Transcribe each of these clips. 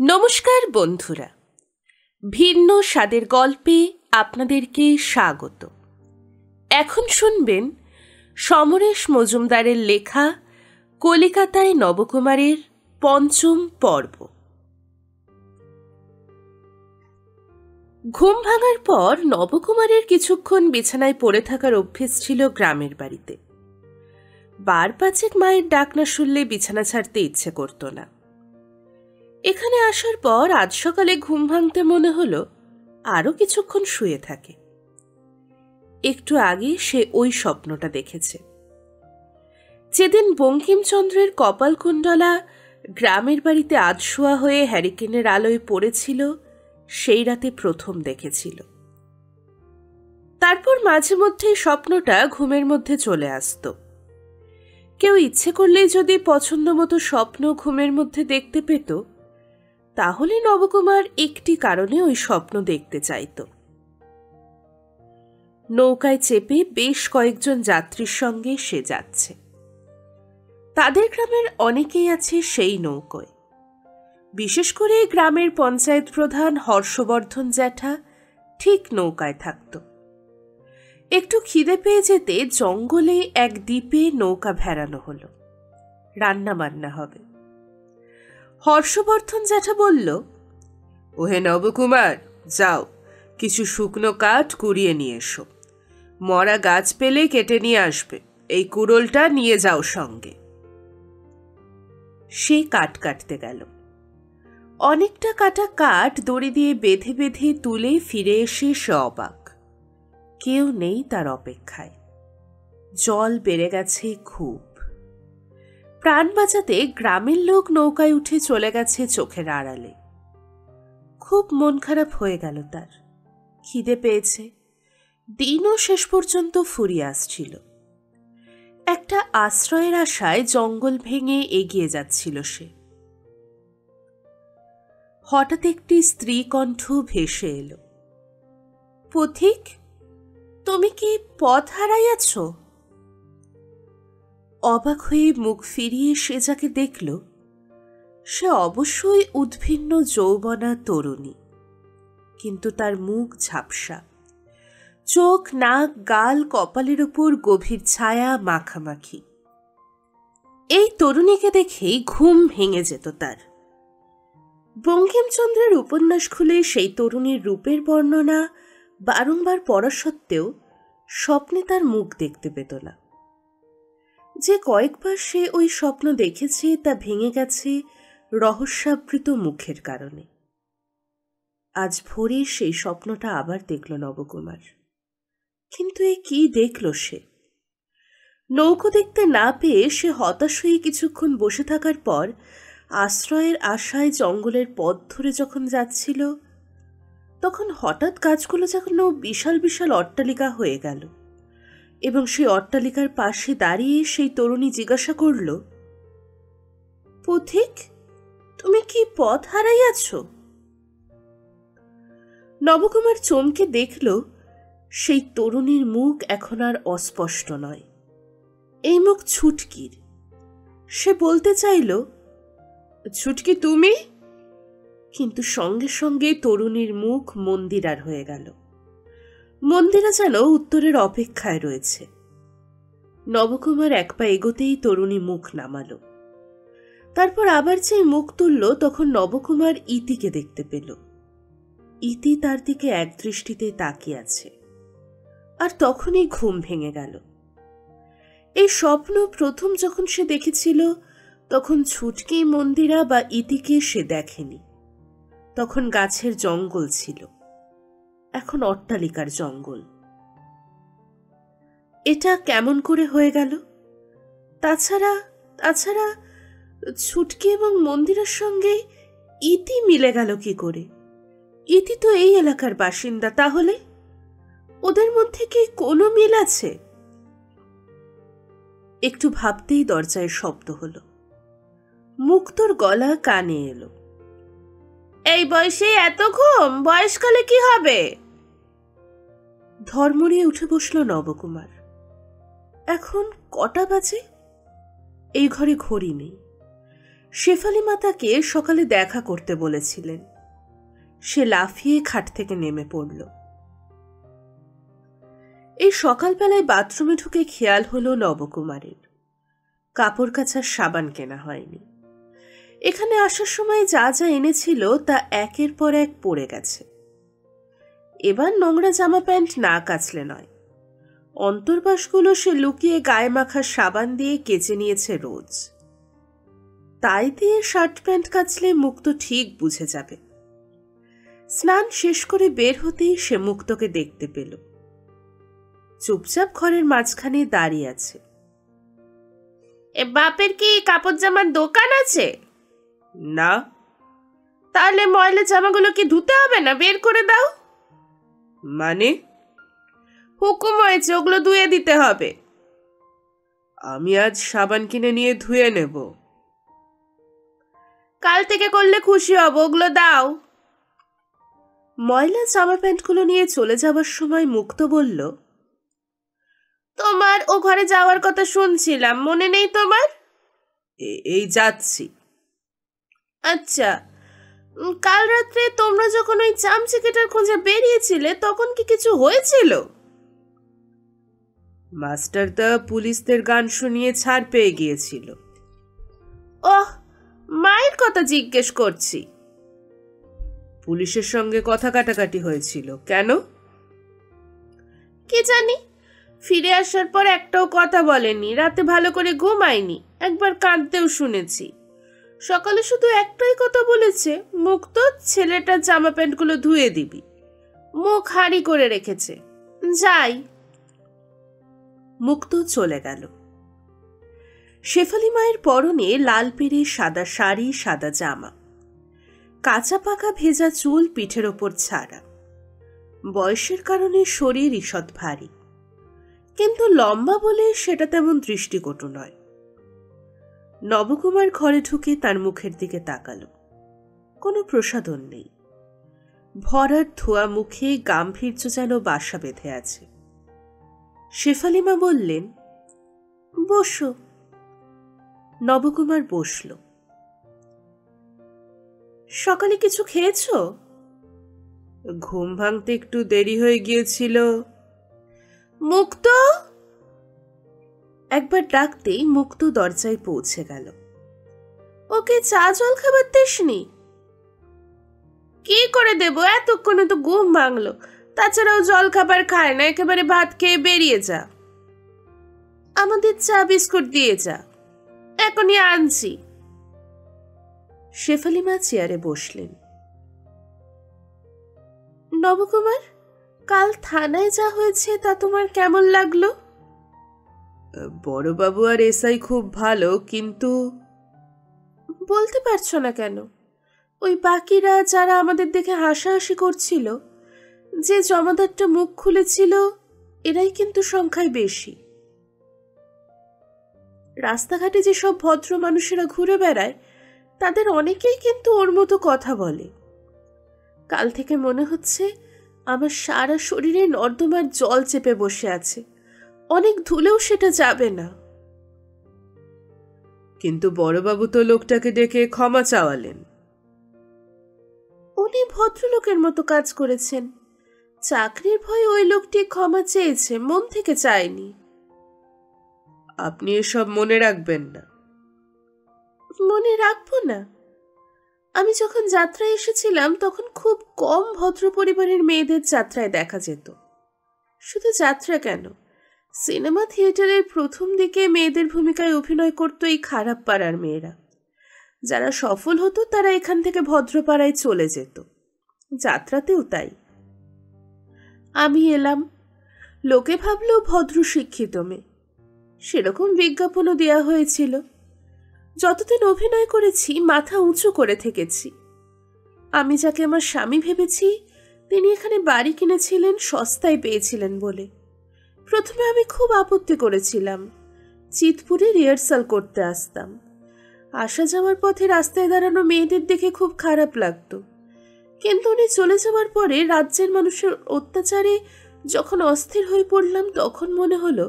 নমস্কার বন্ধুরা, ভিন্ন স্বাদের গল্পে আপনাদেরকে স্বাগত। এখন শুনবেন সমরেশ মজুমদারের লেখা কলিকাতায় নবকুমারের পঞ্চম পর্ব। ঘুম ভাঙার পর নবকুমারের কিছুক্ষণ বিছানায় পড়ে থাকার অভ্যেস ছিল গ্রামের বাড়িতে। বার পাঁচেক মায়ের ডাক না শুনলে বিছানা ছাড়তে ইচ্ছে করত না। এখানে আসার পর আজ সকালে ঘুম ভাঙতে মনে হলো আরো কিছুক্ষণ শুয়ে থাকে। একটু আগে সে ওই স্বপ্নটা দেখেছে। যেদিন বঙ্কিমচন্দ্রের কপালকুণ্ডলা গ্রামের বাড়িতে আধশোয়া হয়ে হ্যারিকেনের আলোয় পড়েছিল, সেই রাতে প্রথম দেখেছিল। তারপর মাঝে মধ্যেই স্বপ্নটা ঘুমের মধ্যে চলে আসত। কেউ ইচ্ছে করলেই যদি পছন্দ মতো স্বপ্ন ঘুমের মধ্যে দেখতে পেত, তাহলে নবকুমার একটি কারণে ওই স্বপ্ন দেখতে চাইত। নৌকায় চেপে বেশ কয়েকজন যাত্রীর সঙ্গে সে যাচ্ছে। তাদের গ্রামের অনেকেই আছে সেই নৌকোয়। বিশেষ করে গ্রামের পঞ্চায়েত প্রধান হর্ষবর্ধন জ্যাঠা ঠিক নৌকায় থাকত। একটু খিদে পেয়ে যেতে জঙ্গলে এক দ্বীপে নৌকা ভেড়ানো হলো। রান্না বান্না হবে। হর্ষবর্ধন জ্যাঠা বলল, ওহে নবকুমার, যাও কিছু শুকনো কাঠ কুড়িয়ে নিয়ে এসো। মরা গাছ পেলে কেটে নিয়ে আসবে। এই কুড়োলটা নিয়ে যাও সঙ্গে। সে কাঠ কাটতে গেল। অনেকটা কাটা কাঠ দড়ি দিয়ে বেঁধে বেঁধে তুলে ফিরে এসে সে অবাক। কেউ নেই তার অপেক্ষায়। জল বেড়ে গেছে খুব। প্রাণ বাঁচাতে গ্রামের লোক নৌকায় উঠে চলে গেছে চোখের আড়ালে। খুব মন খারাপ হয়ে গেল তার। খিদে পেয়েছে। দিনও শেষ পর্যন্ত ফুরিয়ে আসছিল। একটা আশ্রয়ের আশায় জঙ্গল ভেঙে এগিয়ে যাচ্ছিল সে। হঠাৎ একটি স্ত্রী কণ্ঠ ভেসে এলো, পথিক, তুমি কি পথ হারাইয়াছ? অবাক হয়ে মুখ ফিরিয়ে সে যাকে দেখল, সে অবশ্যই উদ্ভিন্ন যৌবনা তরুণী, কিন্তু তার মুখ ঝাপসা। চোখ, নাক, গাল, কপালের উপর গভীর ছায়া মাখামাখি। এই তরুণীকে দেখেই ঘুম ভেঙে যেত তার। বঙ্কিমচন্দ্রের উপন্যাস খুলে সেই তরুণীর রূপের বর্ণনা বারংবার পড়া সত্ত্বেও স্বপ্নে তার মুখ দেখতে পেত না। যে কয়েকবার সে ওই স্বপ্ন দেখেছে তা ভেঙে গেছে রহস্যাবৃত মুখের কারণে। আজ ভোরে সেই স্বপ্নটা আবার দেখল নবকুমার। কিন্তু এ কি দেখল সে? নৌকো দেখতে না পেয়ে সে হতাশ হয়ে কিছুক্ষণ বসে থাকার পর আশ্রয়ের আশায় জঙ্গলের পথ ধরে যখন যাচ্ছিল, তখন হঠাৎ গাছগুলো যেন বিশাল বিশাল অট্টালিকা হয়ে গেল এবং সেই অট্টালিকার পাশে দাঁড়িয়ে সেই তরুণী জিজ্ঞাসা করল, পথিক, তুমি কি পথ হারাইয়াছ? নবকুমার চমকে দেখল সেই তরুণীর মুখ এখন আর অস্পষ্ট নয়। এই মুখ ছুটকির। সে বলতে চাইল, ছুটকি তুমি? কিন্তু সঙ্গে সঙ্গে তরুণীর মুখ মন্দিরার হয়ে গেল। মন্দিরা যেন উত্তরের অপেক্ষায় রয়েছে। নবকুমার এক পা এগোতেই তরুণী মুখ নামালো। তারপর আবার যেই মুখ তুলল, তখন নবকুমার ইতিকে দেখতে পেল। ইতি তার দিকে এক দৃষ্টিতে তাকিয়ে আছে। আর তখনই ঘুম ভেঙে গেল। এই স্বপ্ন প্রথম যখন সে দেখেছিল, তখন ছুটকি, মন্দিরা বা ইতিকে সে দেখেনি। তখন গাছের জঙ্গল ছিল, এখন অট্টালিকার জঙ্গল। এটা কেমন করে হয়ে গেল? তাছাড়া ছুটকি এবং মন্দিরের সঙ্গে ইতি মিলে গেল কি করে? ইতি তো এই এলাকার বাসিন্দা, তাহলে ওদের মধ্যে কি কোনো মিল আছে? একটু ভাবতেই দরজায় শব্দ হলো। মুক্তোর গলা কানে এলো, এই বয়সে এত ঘুম? বয়সকালে কি হবে? ধর্মরিয়ে উঠে বসল নবকুমার। এখন কটা বাজে? এই ঘরে ঘড়ি নেই। শেফালি মা তাকে সকালে দেখা করতে বলেছিলেন। সে লাফিয়ে খাট থেকে নেমে পড়ল। এই সকালবেলায় বাথরুমে ঢুকে খেয়াল হলো নবকুমারের কাপড় কাচার সাবান কেনা হয়নি। এখানে আসার সময় যা যা এনেছিল তা একের পর এক পড়ে গেছে। এবার নোংরা জামা প্যান্ট না কাচলে নয়। অন্তর্বাসগুলো সে লুকিয়ে গায়ে মাখা সাবান দিয়ে কেচে নিয়েছে রোজ। তাই দিয়ে শার্ট প্যান্ট কাচলে মুক্ত ঠিক বুঝে যাবে। স্নান শেষ করে বের হতেই সে মুক্তকে দেখতে পেল। চুপচাপ ঘরের মাঝখানে দাঁড়িয়ে আছে। এ বাপের কি কাপড় জামার দোকান আছে? না। তাহলে ময়লা জামাগুলো কি ধুতে হবে না? বের করে দাও। মানে? হুকুম হয়েছে, ওগুলো ধুয়ে দিতে হবে। আমি আজ সাবান কিনে নিয়ে ধুয়ে নেব। কাল থেকে করলে খুশি হব, ওগুলো দাও। ময়লা জামা প্যান্টগুলো নিয়ে চলে যাবার সময় মুক্ত বলল, তোমার ও ঘরে যাওয়ার কথা শুনছিলাম, মনে নেই তোমার? এই যাচ্ছি। আচ্ছা, কাল রাত্রে তোমরা যখন ওই চামচিকেটার খোঁজে বেরিয়েছিলে তখন কি কিছু হয়েছিল? মাস্টারদা পুলিশদের গান শুনিয়ে ছাড় পেয়ে গিয়েছিল। ওহ, মায়ের কথা জিজ্ঞেস করছি। পুলিশের সঙ্গে কথা কাটাকাটি হয়েছিল। কেন? কে জানি, ফিরে আসার পর একটাও কথা বলেনি। রাতে ভালো করে ঘুমায়নি, একবার কাঁদতেও শুনেছি। সকালে শুধু একটাই কথা বলেছে, মুক্ত ছেলেটার জামা প্যান্টগুলো ধুয়ে দিবি। মুখ হাঁড়ি করে রেখেছে। যাই। মুক্ত চলে গেল। শেফালি মায়ের পরনে লাল পেরে সাদা শাড়ি, সাদা জামা, কাঁচা পাকা ভেজা চুল পিঠের ওপর ছাড়া। বয়সের কারণে শরীর ঈষৎ ভারী, কিন্তু লম্বা বলে সেটা তেমন দৃষ্টিকটু নয়। নবকুমার ঘরে ঢুকে তার মুখের দিকে তাকালো। কোনো প্রসাধন নেই। ভরার ধোয়া মুখে গাম্ভীর্য যেন বাসা বেঁধে আছে। শেফালি মা বললেন, বসো। নবকুমার বসল। সকালে কিছু খেয়েছ? ঘুম ভাঙতে একটু দেরি হয়ে গিয়েছিল। মুক্ত! একবার ডাকতেই মুক্ত দরজায় পৌঁছে গেল। ওকে চা জল খাবার তেসনি? কি করে দেব, এতক্ষণে তো ঘুম ভাঙলো। তাছাড়াও জল খাবার খায় না, একেবারে ভাত খেয়ে বেরিয়ে যা। আমাদের চা বিস্কুট দিয়ে যা, এখনই আনছি। শেফালি মা চেয়ারে বসলেন। নবকুমার, কাল থানায় যা হয়েছে তা তোমার কেমন লাগলো? বড়বাবু আর এসআই খুব ভালো, কিন্তু বলতে পারছো না কেন? ওই বাকিরা যারা আমাদের দেখে হাসাহাসি করছিল, যে জমাদারটা মুখ খুলেছিল, এরাই কিন্তু সংখ্যায় বেশি। রাস্তাঘাটে যেসব ভদ্র মানুষেরা ঘুরে বেড়ায় তাদের অনেকেই কিন্তু ওর মতো কথা বলে। কাল থেকে মনে হচ্ছে আমার সারা শরীরে নর্দমার জল চেপে বসে আছে, অনেক ধুলেও সেটা যাবে না। কিন্তু বড়বাবু তো লোকটাকে ডেকে ক্ষমা চাওয়ালেন। উনি ভদ্রলোকের মতো কাজ করেছেন। চাকরির ভয়ে ওই লোকটি ক্ষমা চেয়েছে, মন থেকে চায়নি। আপনি এসব মনে রাখবেন না। মনে রাখবো না? আমি যখন যাত্রায় এসেছিলাম তখন খুব কম ভদ্র পরিবারের মেয়েদের যাত্রায় দেখা যেত। শুধু যাত্রা কেন, সিনেমা থিয়েটারের প্রথম দিকে মেয়েদের ভূমিকায় অভিনয় করতো এই খারাপ পাড়ার মেয়েরা। যারা সফল হতো তারা এখান থেকে ভদ্রপাড়ায় চলে যেত। যাত্রাতেও তাই। আমি এলাম, লোকে ভাবলো ভদ্র শিক্ষিত মেয়ে। সেরকম বিজ্ঞাপনও দেওয়া হয়েছিল। যতদিন অভিনয় করেছি মাথা উঁচু করে থেকেছি। আমি যাকে আমার স্বামী ভেবেছি তিনি এখানে বাড়ি কিনেছিলেন সস্তায় পেয়েছিলেন বলে। প্রথমে আমি খুব আপত্তি করেছিলাম। চিতপুরে রিহার্সাল করতে আসতাম। আসা যাওয়ার পথে রাস্তায় দাঁড়ানো মেয়েদের দেখে খুব খারাপ লাগতো। কিন্তু উনি চলে যাওয়ার পরে রাজ্যের মানুষের অত্যাচারে যখন অস্থির হয়ে পড়লাম, তখন মনে হলো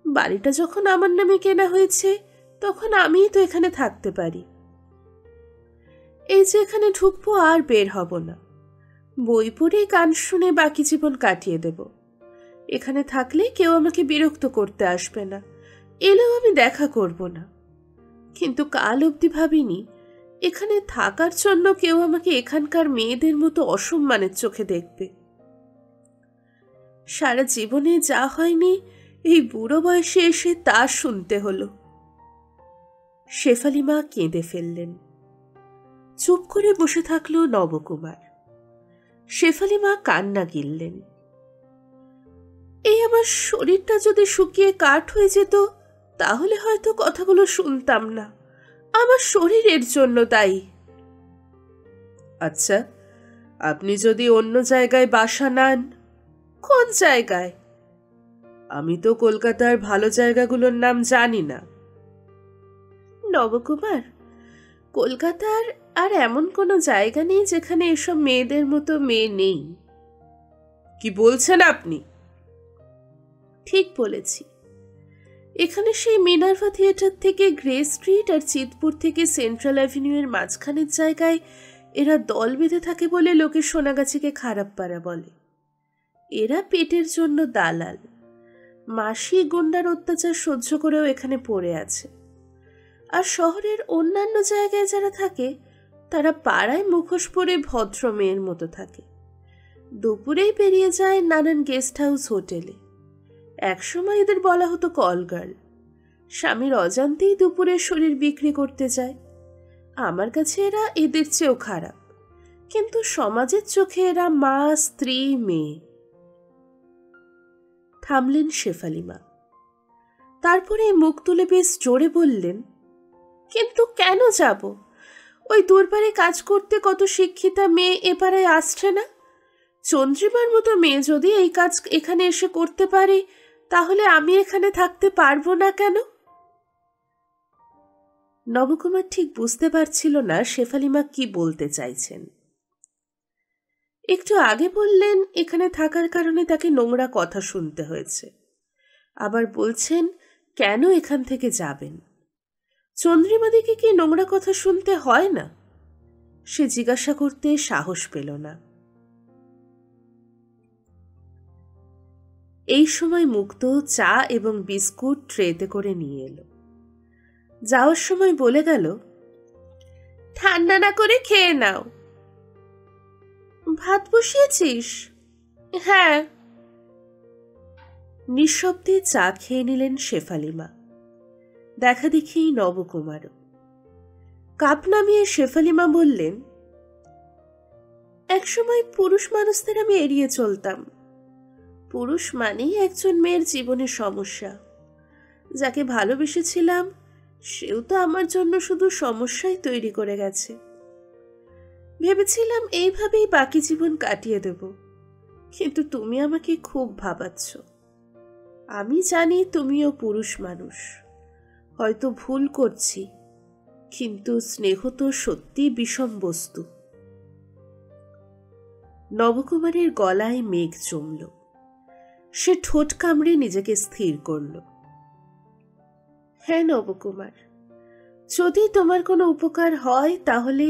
বাড়িটা যখন আমার নামে কেনা হয়েছে তখন আমিই তো এখানে থাকতে পারি। যে এখানে ঢুকবো আর বের হব না, বই পড়ে গান শুনে বাকি জীবন কাটিয়ে দেব। এখানে থাকলে কেউ আমাকে বিরক্ত করতে আসবে না, এলেও আমি দেখা করব না। কিন্তু কাল অবধি ভাবিনি এখানে থাকার জন্য কেউ আমাকে এখানকার মেয়েদের মতো অসম্মানের চোখে দেখবে। সারা জীবনে যা হয়নি এই বুড়ো বয়সে এসে তা শুনতে হলো। শেফালি মা কেঁদে ফেললেন। চুপ করে বসে থাকলো নবকুমার। শেফালি মা কান্না গিললেন। এই আমার শরীরটা যদি শুকিয়ে কাঠ হয়ে যেত তাহলে হয়তো কথাগুলো শুনতাম না। আমার শরীরের জন্য দায়ী। আচ্ছা, আপনি যদি অন্য জায়গায় বাসা নেন? কোন জায়গায়? আমি তো কলকাতার ভালো জায়গাগুলোর নাম জানি না। নবকুমার, কলকাতার আর এমন কোনো জায়গা নেই যেখানে এসব মেয়েদের মতো মেয়ে নেই। কি বলছেন আপনি? ঠিক বলেছি। এখানে সেই মিনার্ভা থিয়েটার থেকে গ্রে স্ট্রিট আর চিতপুর থেকে সেন্ট্রাল অ্যাভিনিউ এর মাঝখানের জায়গায় এরা দল বেঁধে থাকে বলে লোকে সোনাগাছিকে খারাপ পাড়া বলে। এরা পেটের জন্য দালাল, মাসি গুন্ডার অত্যাচার সহ্য করেও এখানে পড়ে আছে। আর শহরের অন্যান্য জায়গায় যারা থাকে তারা পাড়ায় মুখোশ পরে ভদ্র মেয়ের মতো থাকে। দুপুরেই বেরিয়ে যায় নানান গেস্ট হাউস হোটেলে। একসময় এদের বলা হতো কলগার্ল। স্বামীর অজান্তেই দুপুরে শরীর বিক্রি করতে যায়। আমার কাছে এরা এদের চেয়েও খারাপ, কিন্তু সমাজের চোখে এরা মা, স্ত্রী, মেয়ে। থামলেন শেফালি মা। তারপরে মুখ তুলে বেশ জোরে বললেন, কিন্তু কেন যাব? ওই দূরপারে কাজ করতে কত শিক্ষিতা মেয়ে এপাড়ায় আসছে না? চন্দ্রিমার মতো মেয়ে যদি এই কাজ এখানে এসে করতে পারে তাহলে আমি এখানে থাকতে পারবো না কেন? নবকুমার ঠিক বুঝতে পারছিল না শেফালি মা কি বলতে চাইছেন। একটু আগে বললেন এখানে থাকার কারণে তাকে নোংরা কথা শুনতে হয়েছে, আবার বলছেন কেন এখান থেকে যাবেন। চন্দ্রিমাদিকে কি নোংরা কথা শুনতে হয় না? সে জিজ্ঞাসা করতে সাহস পেল না। এই সময় মুক্ত চা এবং বিস্কুট ট্রেতে করে নিয়ে এলো। যাওয়ার সময় বলে গেল, ঠান্ডা না করে খেয়ে নাও। ভাত বসিয়েছিস? হ্যাঁ। নিঃশব্দে চা খেয়ে নিলেন শেফালি মা। দেখা দেখি নবকুমারও। কাপ নামিয়ে শেফালি মা বললেন, একসময় পুরুষ মানুষদের আমি এড়িয়ে চলতাম। পুরুষ মানেই একজন মেয়ের জীবনের সমস্যা। যাকে ভালোবেসেছিলাম সেও তো আমার জন্য শুধু সমস্যাই তৈরি করে গেছে। ভেবেছিলাম এইভাবেই বাকি জীবন কাটিয়ে দেব, কিন্তু তুমি আমাকে খুব ভাবাচ্ছ। আমি জানি তুমিও পুরুষ মানুষ, হয়তো ভুল করছি, কিন্তু স্নেহ তো সত্যি বিষম বস্তু। নবকুমারের গলায় মেঘ জমল। সে ঠোঁট কামড়ে নিজেকে স্থির করল। হ্যাঁ নবকুমার, যদি তোমার কোনো উপকার হয় তাহলে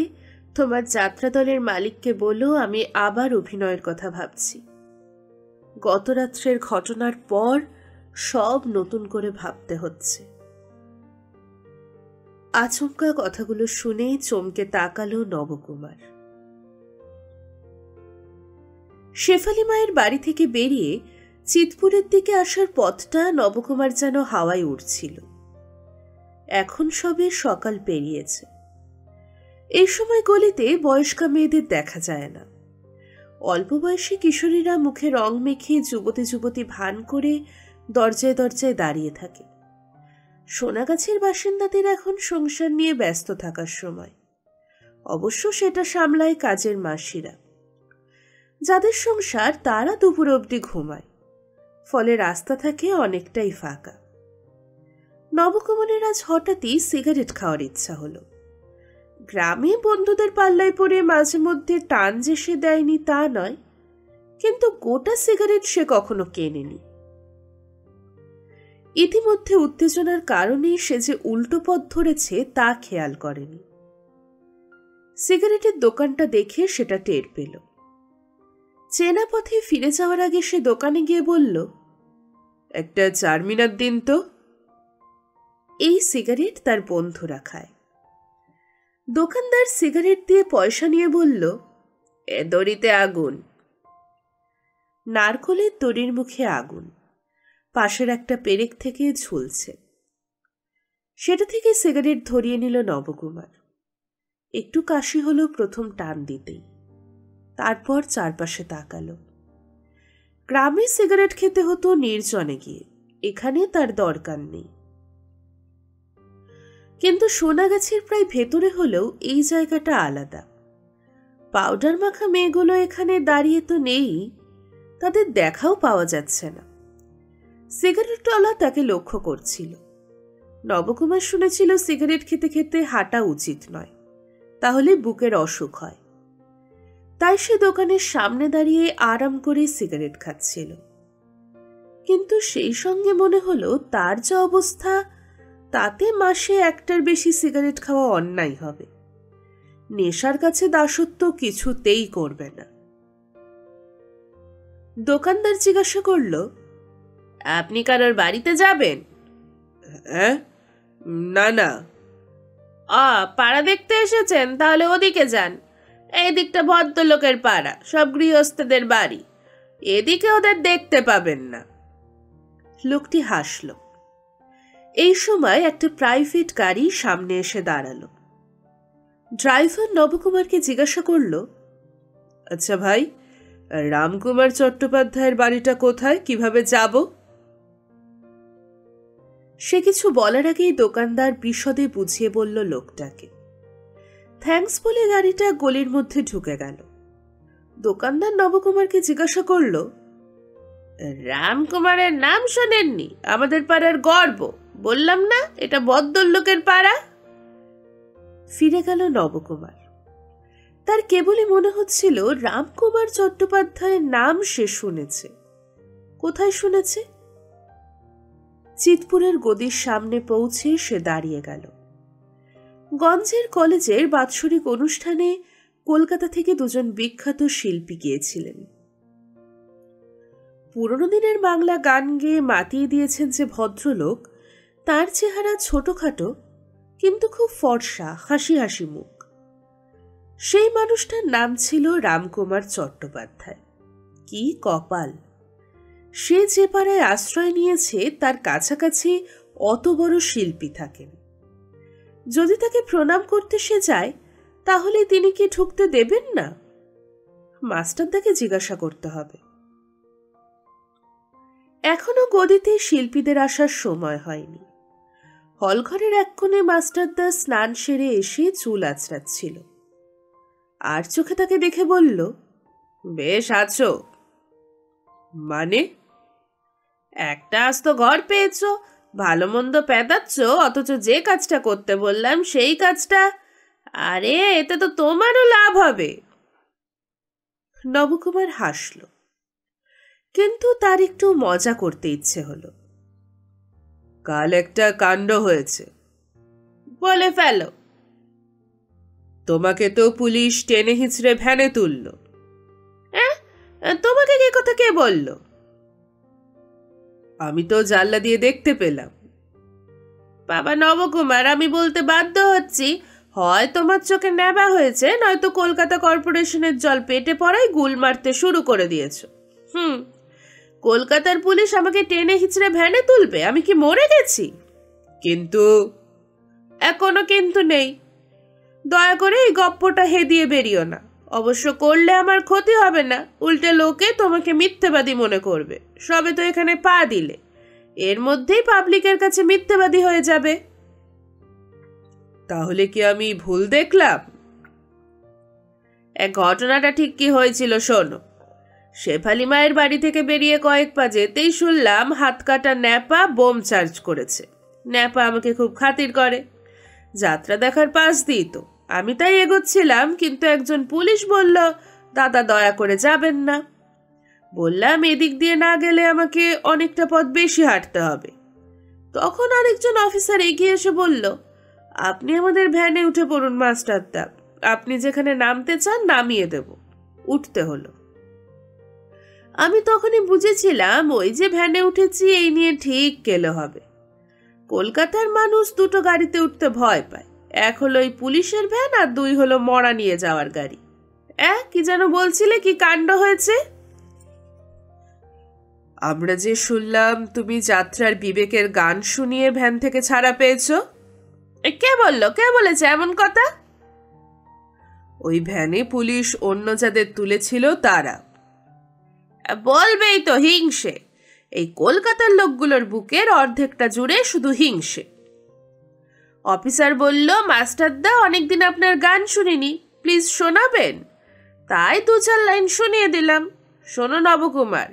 তোমার যাত্রা দলের মালিককে বলো আমি আবার অভিনয়ের কথা ভাবছি। গত রাত্রের ঘটনার পর সব নতুন করে ভাবতে হচ্ছে। আচমকা কথাগুলো শুনে চমকে তাকালো নবকুমার। শেফালি মায়ের বাড়ি থেকে বেরিয়ে চিতপুরের দিকে আসার পথটা নবকুমার যেন হাওয়ায় উড়ছিল। এখন সবে সকাল পেরিয়েছে। এই সময় গলিতে বয়স্কা মেয়েদের দেখা যায় না। অল্প বয়সী কিশোরীরা মুখে রং মেখে যুবতী যুবতী ভান করে দরজায় দরজায় দাঁড়িয়ে থাকে। সোনাগাছির বাসিন্দাদের এখন সংসার নিয়ে ব্যস্ত থাকার সময়। অবশ্য সেটা সামলায় কাজের মাসিরা। যাদের সংসার তারা দুপুর অবধি ঘুমায়, ফলে রাস্তা থাকে অনেকটাই ফাঁকা। নবকুমারের আজ হঠাৎই সিগারেট খাওয়ার ইচ্ছা হলো। গ্রামে বন্ধুদের পাল্লায় পড়ে মাঝে মধ্যে টান যে সে দেয়নি তা নয়, কিন্তু গোটা সিগারেট সে কখনো কেনেনি। ইতিমধ্যে উত্তেজনার কারণে সে যে উল্টো পথ ধরেছে তা খেয়াল করেনি। সিগারেটের দোকানটা দেখে সেটা টের পেল। চেনা পথে ফিরে যাওয়ার আগে সে দোকানে গিয়ে বলল, একটা চারমিনার দিন তো। এই সিগারেট তার বন্ধুরা খায়। দোকানদার সিগারেট দিয়ে পয়সা নিয়ে বলল, এ দড়িতে আগুন। নারকলের দড়ির মুখে আগুন পাশের একটা পেরেক থেকে ঝুলছে। সেটা থেকে সিগারেট ধরিয়ে নিল নবকুমার। একটু কাশি হলো প্রথম টান দিতেই, তারপর চারপাশে তাকালো। গ্রামে সিগারেট খেতে হতো নির্জনে গিয়ে, এখানে তার দরকার নেই। কিন্তু সোনাগাছির প্রায় ভেতরে হলেও এই জায়গাটা আলাদা। পাউডার মাখা মেয়েগুলো এখানে দাঁড়িয়ে তো নেই, তাদের দেখাও পাওয়া যাচ্ছে না। সিগারেটওয়ালা তাকে লক্ষ্য করছিল। নবকুমার শুনেছিল সিগারেট খেতে খেতে হাঁটা উচিত নয়, তাহলে বুকের অসুখ হয়। তাই সে দোকানের সামনে দাঁড়িয়ে আরাম করে সিগারেট খাচ্ছিল। কিন্তু সেই সঙ্গে মনে হলো তার যা অবস্থা, তাতে মাসে একটার বেশি সিগারেট খাওয়া অন্যায় হবে। নেশার কাছে দাসত্ব কিছুতেই করবে না। দোকানদার জিজ্ঞাসা করল, আপনি কারোর বাড়িতে যাবেন? হ্যাঁ, না না। পাড়া দেখতে এসেছেন? তাহলে ওদিকে যান। এই দিকটা ভদ্রলোকের পাড়া, সব গৃহস্থদের বাড়ি। এদিকে ওদের দেখতে পাবেন না। লোকটি হাসল। এই সময় একটা প্রাইভেট গাড়ি সামনে এসে দাঁড়ালো। ড্রাইভার নবকুমারকে জিজ্ঞাসা করল, আচ্ছা ভাই, রামকুমার চট্টোপাধ্যায়ের বাড়িটা কোথায়, কিভাবে যাব? সে কিছু বলার আগেই দোকানদার বিশদে বুঝিয়ে বলল লোকটাকে। থ্যাঙ্কস বলে গাড়িটা গলির মধ্যে ঢুকে গেল। দোকানদার নবকুমারকে জিজ্ঞাসা করল, রামকুমারের নাম শোনেননি? আমাদের পাড়ার গর্ব। বললাম না এটা ভদ্রলোকের পাড়া। ফিরে গেল নবকুমার। তার কেবলই মনে হচ্ছিল রামকুমার চট্টোপাধ্যায়ের নাম সে শুনেছে। কোথায় শুনেছে? চিতপুরের গদির সামনে পৌঁছে সে দাঁড়িয়ে গেল। গঞ্জের কলেজের বাৎসরিক অনুষ্ঠানে কলকাতা থেকে দুজন বিখ্যাত শিল্পী গিয়েছিলেন। পুরনো দিনের বাংলা গান গেয়ে মাতিয়ে দিয়েছেন যে ভদ্রলোক, তার চেহারা ছোটখাটো কিন্তু খুব ফর্সা, হাসি হাসি মুখ। সেই মানুষটার নাম ছিল রামকুমার চট্টোপাধ্যায়। কি কপাল! সে যে পাড়ায় আশ্রয় নিয়েছে তার কাছাকাছি অত বড় শিল্পী থাকেন। যদি তাকে প্রণাম করতে সে যায়, তাহলে তিনি কি ঢুকতে দেবেন না? মাস্টারদাকে জিজ্ঞাসা করতে হবে। এখনো গদিতে শিল্পীদের আসার সময় হয়নি। হলঘরের এক কোণে মাস্টারদা স্নান সেরে এসে চুল আঁচড়াচ্ছিল। আর চোখে তাকে দেখে বলল, বেশ আছো? মানে? একটা আস্ত ঘর পেয়েছ, ভালো মন্দ পেদাচ্ছ, অথচ যে কাজটা করতে বললাম সেই কাজটা। আরে এতে তো তোমারও লাভ হবে। নবকুমার হাসল, কিন্তু তার একটু মজা করতে ইচ্ছে হলো। কাল একটা কাণ্ড হয়েছে। বলে ফেলো। তোমাকে তো পুলিশ টেনে হিঁচড়ে ভ্যানে তুলল। তোমাকে কে কথা কে বলল? আমি তো জানলা দিয়ে দেখতে পেলাম। বাবা নবকুমার, আমি বলতে বাধ্য হচ্ছি, হয় তোমার চোখে নেবা হয়েছে, নয়তো কলকাতা কর্পোরেশনের জল পেটে পড়ায় গুল মারতে শুরু করে দিয়েছ। কলকাতার পুলিশ আমাকে টেনে হিঁচড়ে ভ্যানে তুলবে? আমি কি মরে গেছি? কিন্তু এখনো কিন্তু নেই। দয়া করে এই গপ্পটা হেদিয়ে বেরিও না। অবশ্য করলে আমার ক্ষতি হবে না, উল্টে লোকে তোমাকে মিথ্যেবাদী মনে করবে। সবে তো এখানে পা দিলে, এর মধ্যেই পাবলিকের কাছে মিথ্যেবাদী হয়ে যাবে। তাহলে কি আমি ভুল দেখলাম? এক ঘটনাটা ঠিক কি হয়েছিল শোনো। শেফালি মায়ের বাড়ি থেকে বেরিয়ে কয়েক পা যেতেই শুনলাম হাত কাটা ন্যাপা বোম চার্জ করেছে। ন্যাপা আমাকে খুব খাতির করে, যাত্রা দেখার পাশ দিই তো। আমি তাই এগোচ্ছিলাম, কিন্তু একজন পুলিশ বলল, দাদা দয়া করে যাবেন না। বললাম এদিক দিয়ে না গেলে আমাকে অনেকটা পথ বেশি হাঁটতে হবে। তখন আরেকজন অফিসার এগিয়ে এসে বলল, আপনি আমাদের ভ্যানে উঠে পড়ুন মাস্টারদা, আপনি যেখানে নামতে চান নামিয়ে দেব। উঠতে হলো। আমি তখনই বুঝেছিলাম ওই যে ভ্যানে উঠেছি এই নিয়ে ঠিক গেলে হবে। কলকাতার মানুষ দুটো গাড়িতে উঠতে ভয় পায়, এক হলো এই পুলিশের ভ্যান, আর দুই হলো মরা নিয়ে যাওয়ার গাড়ি। কি যেন বলছিলে, কি কাণ্ড হয়েছে? আমরা যে শুনলাম তুমি যাত্রার বিবেকের গান শুনিয়ে ভ্যান থেকে ছাড়া পেয়েছ। কে বললো, কে বলেছে এমন কথা? ওই ভ্যানে পুলিশ অন্য যাদের তুলেছিল তারা। বলবেই তো, হিংসে। এই কলকাতার লোকগুলোর বুকের অর্ধেকটা জুড়ে শুধু হিংসে। অফিসার বলল, মাস্টারদা অনেকদিন আপনার গান শুনিনি, প্লিজ শোনাবেন। তাই 2-4 লাইন শুনিয়ে দিলাম। শোনো নবকুমার,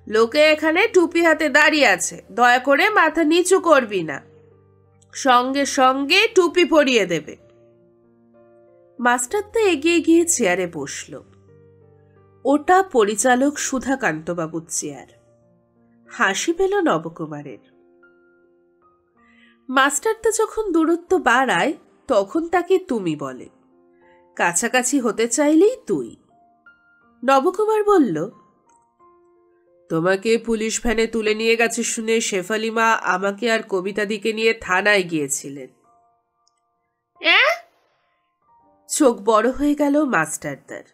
লোকে এখানে টুপি হাতে দাঁড়িয়ে আছে, দয়া করে মাথা নিচু করবি না, সঙ্গে সঙ্গে টুপি পরিয়ে দেবে। মাস্টারদা এগিয়ে গিয়ে চেয়ারে বসল। ওটা পরিচালক সুধাকান্তবাবুর চেয়ার। হাসি পেল নবকুমারের। মাস্টারদা যখন দূরত্ব বাড়ায় তখন তাকে তুমি বলে, কাছাকাছি হতে চাইলেই তুই। নবকুমার বলল, তোমাকে পুলিশ ভ্যানে তুলে নিয়ে গেছে শুনে শেফালি মা আমাকে আর কবিতাদিকে নিয়ে থানায় গিয়েছিলেন। চোখ বড় হয়ে গেল মাস্টারদার।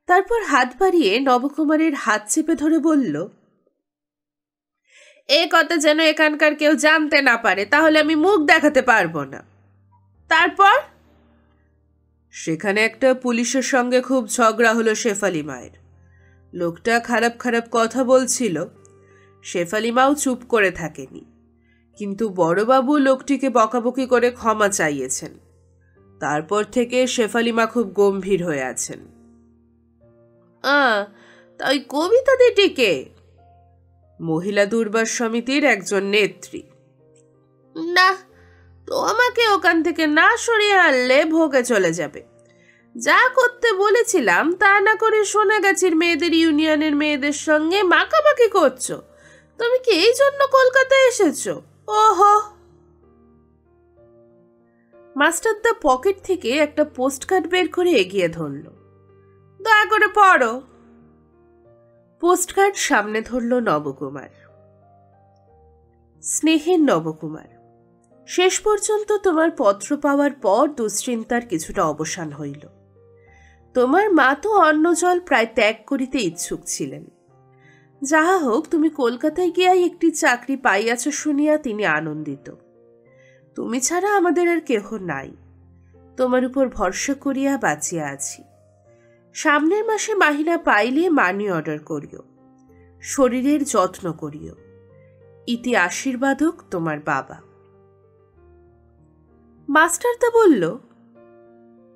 তারপর হাত বাড়িয়ে নবকুমারের হাত চেপে ধরে বলল, এ কথা যেন এখানকার কেউ জানতে না পারে, তাহলে আমি মুখ দেখাতে পারবো না। তারপর সেখানে একটা পুলিশের সঙ্গে খুব ঝগড়া হলো শেফালি মায়ের। লোকটা খারাপ খারাপ কথা বলছিল। শেফালি মাও চুপ করে থাকেনি, কিন্তু বড়বাবু লোকটিকে বকাবকি করে ক্ষমা চাইয়েছেন। তারপর থেকে শেফালি মা খুব গম্ভীর হয়ে আছেন। তাই কবিতা দিটিকে? মহিলা দুর্বার সমিতির একজন নেত্রী। না, তো আমাকে ওখান থেকে না সরিয়ে আনলে ভোগে চলে যাবে। যা করতে বলেছিলাম তা না করে সোনাগাছির মেয়েদের ইউনিয়নের মেয়েদের সঙ্গে মাখামাখি করছো। তুমি কি এই জন্য কলকাতায় এসেছো? ওহো। মাস্টারদা পকেট থেকে একটা পোস্টকার্ড বের করে এগিয়ে ধরল। দয়া করে পড়ো। পোস্টকার্ড সামনে ধরল নবকুমার। স্নেহের নবকুমার, শেষ পর্যন্ত তোমার পত্র পাওয়ার পর দুশ্চিন্তার কিছুটা অবসান হইল। তোমার মা তো অন্নজল প্রায় ত্যাগ করিতে ইচ্ছুক ছিলেন। যাহা হোক, তুমি কলকাতায় গিয়াই একটি চাকরি পাইয়াছ শুনিয়া তিনি আনন্দিত। তুমি ছাড়া আমাদের আর কেহ নাই। তোমার উপর ভরসা করিয়া বাঁচিয়া আছি। সামনের মাসে মাহিনা পাইলে মানি অর্ডার করিও। শরীরের যত্ন করিও। ইতি আশীর্বাদক, তোমার বাবা। মাস্টারদা বলল,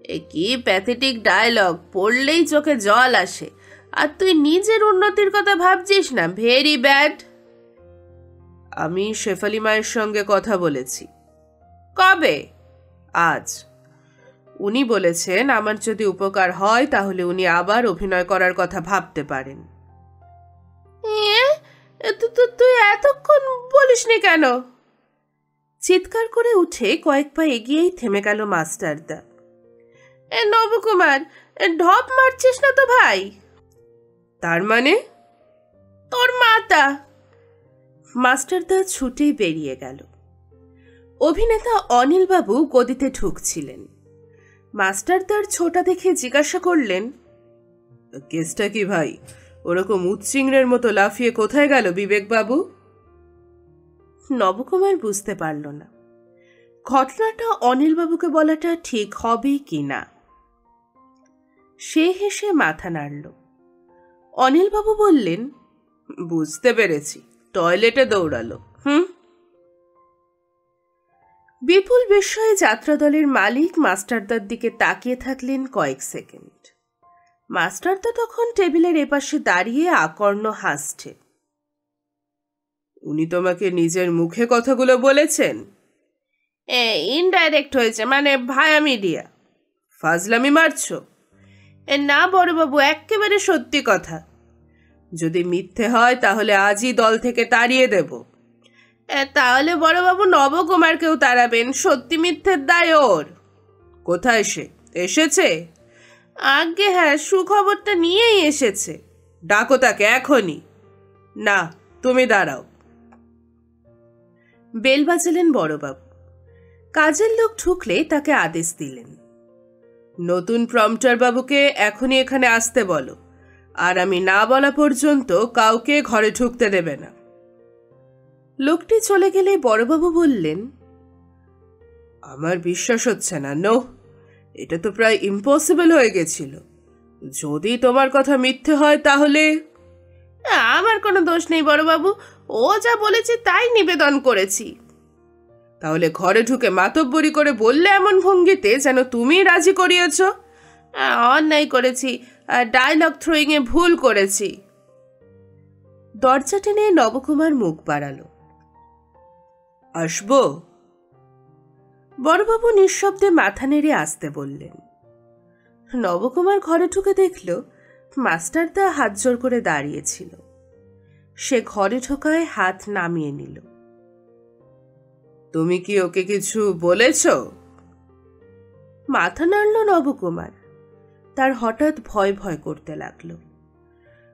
এ কি প্যাথেটিক ডায়লগ, পড়লেই চোখে জল আসে। আর তুই নিজের উন্নতির কথা ভাবছিস না? Very bad. আমি শেফালি মায়ের সঙ্গে কথা বলেছি। কবে? আজ। উনি বলেছেন আমার যদি উপকার হয় তাহলে উনি আবার অভিনয় করার কথা ভাবতে পারেন। তুই এতক্ষণ বলিসনি কেন? চিৎকার করে উঠে কয়েক পা এগিয়েই থেমে গেল মাস্টারদা। নবকুমার, ঢপ মারছিস না তো ভাই? তার মানে? তোর মাতা। মাস্টারদা ছুটে বেরিয়ে গেল। অভিনেতা অনিলবাবু গদিতে ঢুকছিলেন। মাস্টারদার ছোটা দেখে জিজ্ঞাসা করলেন, কেসটা কি ভাই? ওরকম উচ্চিংড়ের মতো লাফিয়ে কোথায় গেল বিবেকবাবু? নবকুমার বুঝতে পারল না ঘটনাটা অনিলবাবুকে বলাটা ঠিক হবে কি না। সে হেসে মাথা নাড়ল। অনিলবাবু বললেন, বুঝতে পেরেছি, টয়লেটে দৌড়ালো। বিপুল বিস্ময়ে যাত্রাদলের মালিক মাস্টারদার দিকে তাকিয়ে থাকলেন কয়েক সেকেন্ড। মাস্টারদা তখন টেবিলের এপাশে দাঁড়িয়ে আকর্ণ হাসছে। উনি তোমাকে নিজের মুখে কথাগুলো বলেছেন? ইনডাইরেক্ট হয়েছে, মানে ভায়া মিডিয়া। ফাজলামি মারছো? না বড়বাবু, একেবারে সত্যি কথা। যদি মিথ্যে হয় তাহলে আজই দল থেকে তাড়িয়ে দেব। তাহলে বড়বাবু নবকুমারকেও তাড়াবেন, সত্যি মিথ্যের দায় ওর। কোথায় সে? এসেছে? আগে হ্যাঁ, সুখবরটা নিয়েই এসেছে। ডাকো তাকে এখনই। না, তুমি দাঁড়াও। বেল বাজালেন বড়বাবু। কাজের লোক ঢুকলে তাকে আদেশ দিলেন, নতুন প্রম্পটার বাবুকে এখনই এখানে আসতে বলো, আর আমি না বলা পর্যন্ত কাউকে ঘরে ঢুকতে দেবে না। লোকটি চলে গেলে বড়বাবু বললেন, আমার বিশ্বাস হচ্ছে না। নো, এটা তো প্রায় ইম্পসিবল হয়ে গেছিল। যদি তোমার কথা মিথ্যে হয় তাহলে? আমার কোনো দোষ নেই বড়বাবু, ও যা বলেছে তাই নিবেদন করেছি। তাহলে ঘরে ঢুকে মাতব্বরি করে বললে এমন ভঙ্গিতে যেন তুমি রাজি করিয়েছ? অন্যায় করেছি, ডায়লগ থ্রোয়িং এ ভুল করেছি। দরজা টেনে নবকুমার মুখ বাড়ালো। আসবো? বড়বাবু নিঃশব্দে মাথা নেড়ে আসতে বললেন। নবকুমার ঘরে ঢুকে দেখল মাস্টারদা হাত জোর করে দাঁড়িয়েছিল। সে ঘরে ঢোকায় হাত নামিয়ে নিল। তুমি কি ওকে কিছু বলেছ? মাথা নাড়ল নবকুমার। তার হঠাৎ ভয় ভয় করতে লাগলো।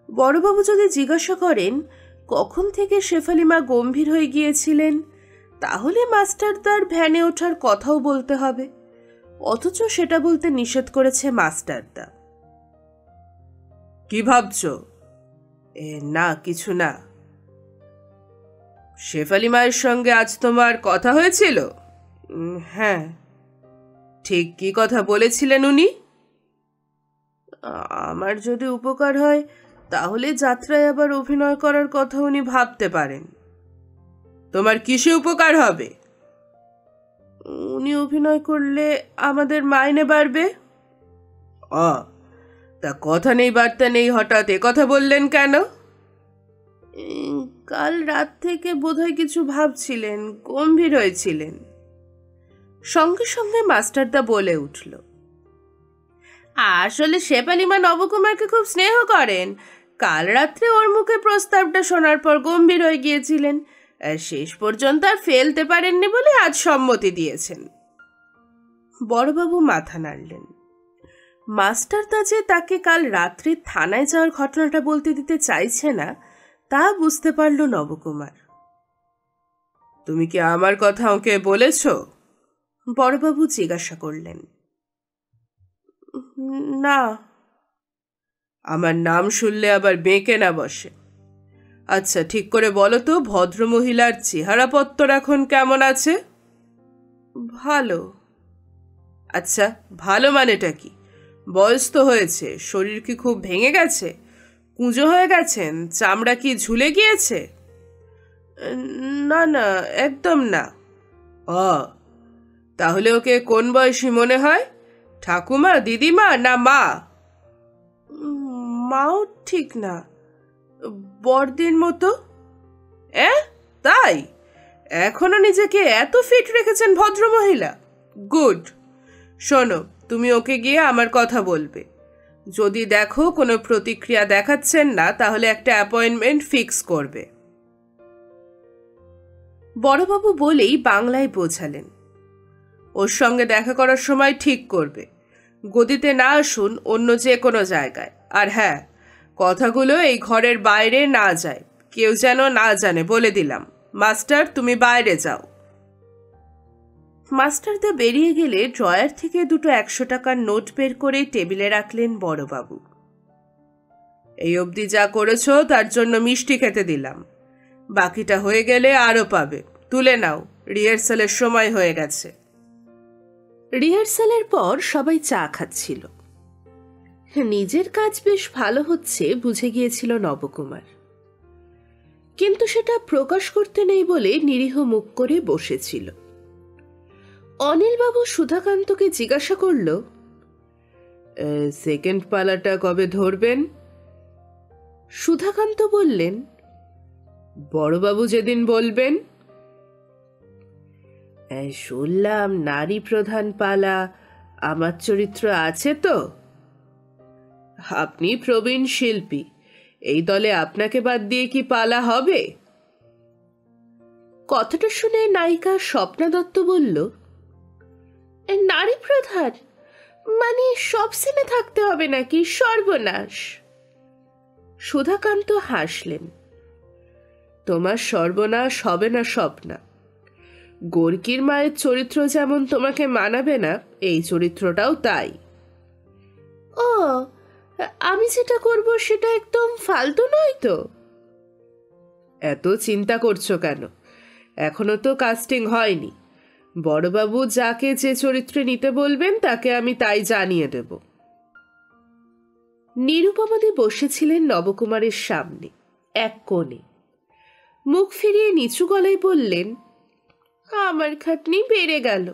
বড়বাবু যদি জিজ্ঞাসা করেন কখন থেকে শেফালিমা গম্ভীর হয়ে গিয়েছিলেন, তাহলে মাস্টারদার ভ্যানে ওঠার কথাও বলতে হবে, অথচ সেটা বলতে নিষেধ করেছে মাস্টারদা। কি ভাবছ? না, কিছু না। শেফালি মায়ের সঙ্গে আজ তোমার কথা হয়েছিল? হ্যাঁ। ঠিক কি কথা বলেছিলেন উনি? আমার যদি উপকার হয় তাহলে যাত্রায় আবার অভিনয় করার কথা উনি ভাবতে পারেন। তোমার কিসে উপকার হবে? উনি অভিনয় করলে আমাদের মাইনে বাড়বে। তা কথা নেই বার্তা নেই হঠাৎ এ কথা বললেন কেন? কাল রাত থেকে বোধহয় কিছু ভাবছিলেন, গম্ভীর হয়েছিলেন। সঙ্গে সঙ্গে মাস্টারদা বলে উঠল, আসলে শেফালিমা নবকুমারকে খুব স্নেহ করেন। কাল রাত্রে ওর মুখে প্রস্তাবটা শোনার পর গম্ভীর হয়ে গিয়েছিলেন। শেষ পর্যন্ত আর ফেলতে পারেননি বলে আজ সম্মতি দিয়েছেন। বড়বাবু মাথা নাড়লেন। মাস্টারদা যে তাকে কাল রাত্রে থানায় যাওয়ার ঘটনাটা বলতে দিতে চাইছে না তা বুঝতে পারল নবকুমার। তুমি কি আমার কথা ওকে বলেছ? বড়বাবু জিজ্ঞাসা করলেন। না। আমার নাম শুনলে আবার বেঁকে না বসে। আচ্ছা, ঠিক করে বলো তো, ভদ্রমহিলার চেহারাপত্তর এখন কেমন আছে? ভালো। আচ্ছা, ভালো মানেটা কি? বয়স তো হয়েছে, শরীর কি খুব ভেঙে গেছে? কুঁজো হয়ে গেছেন? চামড়া কি ঝুলে গিয়েছে? না না, একদম না। তাহলে ওকে কোন বয়সী মনে হয়? ঠাকুমা, দিদিমা না মা? মাও ঠিক না, বড়দির মতো। তাই? এখনো নিজেকে এত ফিট রেখেছেন ভদ্রমহিলা। গুড। শোনো, তুমি ওকে গিয়ে আমার কথা বলবে। যদি দেখো কোনো প্রতিক্রিয়া দেখাচ্ছেন না, তাহলে একটা অ্যাপয়েন্টমেন্ট ফিক্স করবে। বড়বাবু বলেই বাংলায় বোঝালেন, ওর সঙ্গে দেখা করার সময় ঠিক করবে, গদিতে না আসুন, অন্য যে কোনো জায়গায়। আর হ্যাঁ, কথাগুলো এই ঘরের বাইরে না যায়, কেউ যেন না জানে, বলে দিলাম। মাস্টার, তুমি বাইরে যাও। মাস্টারদা বেরিয়ে গেলে ড্রয়ার থেকে দুটো 100 টাকার নোট বের করে টেবিলে রাখলেন বড়বাবু। এই অবধি যা করেছ তার জন্য মিষ্টি খেতে দিলাম, বাকিটা হয়ে গেলে আরও পাবে। তুলে নাও, রিহার্সালের সময় হয়ে গেছে। রিহার্সালের পর সবাই চা খাচ্ছিল। নিজের কাজ বেশ ভালো হচ্ছে বুঝে গিয়েছিল নবকুমার, কিন্তু সেটা প্রকাশ করতে নেই বলে নিরীহ মুখ করে বসেছিল। অনিলবাবু সুধাকান্তকে জিজ্ঞাসা করল, সেকেন্ড পালাটা কবে ধরবেন? সুধাকান্ত বললেন, বড়বাবু যেদিন বলবেন। শুনলাম নারী প্রধান পালা আমার চরিত্র আছে তো? আপনি প্রবীণ শিল্পী, এই দলে আপনাকে বাদ দিয়ে কি পালা হবে? কথাটা শুনে নায়িকা স্বপ্না দত্ত বলল, নারী প্রধান? মানে সব সিনে থাকতে হবে নাকি? সর্বনাশ! সুধাকান্ত হাসলেন। তোমার সর্বনাশ হবে না স্বপ্না। গোর্কির মায়ের চরিত্র যেমন তোমাকে মানাবে না, এই চরিত্রটাও তাই। ও, আমি যেটা করব সেটা একদম ফালতু নয় তো? এত চিন্তা করছো কেন? এখনো তো কাস্টিং হয়নি। বড়বাবু যাকে যে চরিত্রে নিতে বলবেন তাকে আমি তাই জানিয়ে দেব। নিরুপমাদি বসেছিলেন নবকুমারের সামনে এক কোণে। মুখ ফিরিয়ে নিচু গলায় বললেন, আমার খাটনি বেড়ে গেল।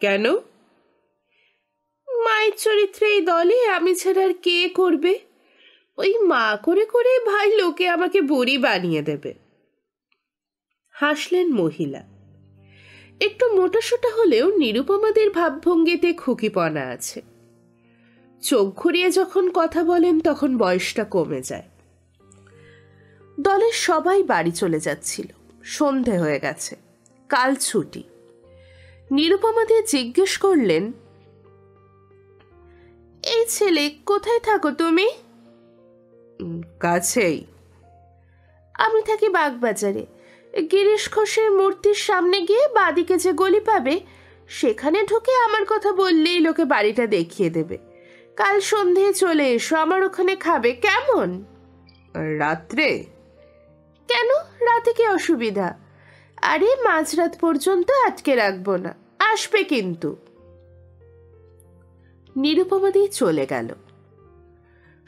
কেন? মায়ের চরিত্রে এই দলে আমি ছাড়া আর কে করবে? ওই মা করে করে ভাই লোকে আমাকে বুড়ি বানিয়ে দেবে। হাসলেন মহিলা। একটু মোটাসোটা হলেও নিরুপমাদের ভাবভঙ্গিতে খুকিপনা আছে। চোখ ঘুরিয়ে যখন কথা বলেন তখন বয়সটা কমে যায়। দলের সবাই বাড়ি চলে যাচ্ছিল। সন্ধে হয়ে গেছে, কাল ছুটি। নিরুপমাদের জিজ্ঞেস করলেন, এই ছেলে কোথায় থাকো তুমি? কাছেই। আমি থাকি বাগবাজারে। গিরিশ ঘোষের মূর্তির সামনে গিয়ে বাদিকে যে গলি পাবে সেখানে ঢুকে আমার কথা বললেই লোকে বাড়িটা দেখিয়ে দেবে। কাল সন্ধে চলে এসো, আমার ওখানে খাবে, কেমন? রাত্রে? কেন, রাতে কি অসুবিধা? আরে মাঝরাত পর্যন্ত আটকে রাখবো না, আসবে কিন্তু। নিরুপমাদি চলে গেল।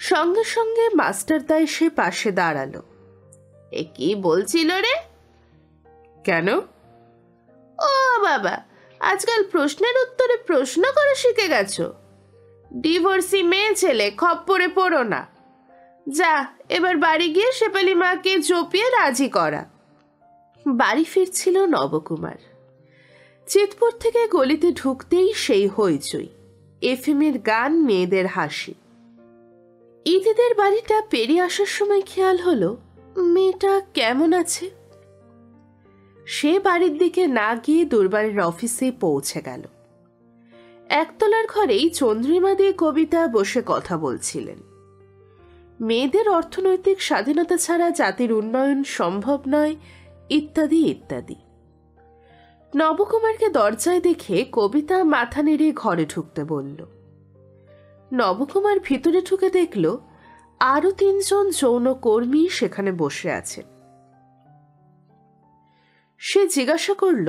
সঙ্গে সঙ্গে মাস্টারদা এসে পাশে দাঁড়ালো। এ কি বলছিল রে? কেন? ও বাবা, আজকাল প্রশ্নের উত্তরে প্রশ্ন করা শিখে গেছো? ডিভোর্সি মেয়ে ছেলে, খপ্পরে পড়ো না। যা, এবার বাড়ি গিয়ে শেফালি মাকে জপিয়ে রাজি করা। বাড়ি ফিরছিল নবকুমার। চিতপুর থেকে গলিতে ঢুকতেই সেই হইচই, এফএমের গান, মেয়েদের হাসি। ইদিদের বাড়িটা পেরিয়ে আসার সময় খেয়াল হলো মেয়েটা কেমন আছে। সে বাড়ির দিকে না গিয়ে দূরবাড়ির অফিসে পৌঁছে গেল। একতলার ঘরেই চন্দ্রিমা দিয়ে কবিতা বসে কথা বলছিলেন। মেয়েদের অর্থনৈতিক স্বাধীনতা ছাড়া জাতির উন্নয়ন সম্ভব নয়, ইত্যাদি ইত্যাদি। নবকুমারকে দরজায় দেখে কবিতা মাথা নেড়ে ঘরে ঢুকতে বলল। নবকুমার ভিতরে ঢুকে দেখল আরো 3 জন যৌন কর্মী সেখানে বসে আছে। সে জিজ্ঞাসা করল,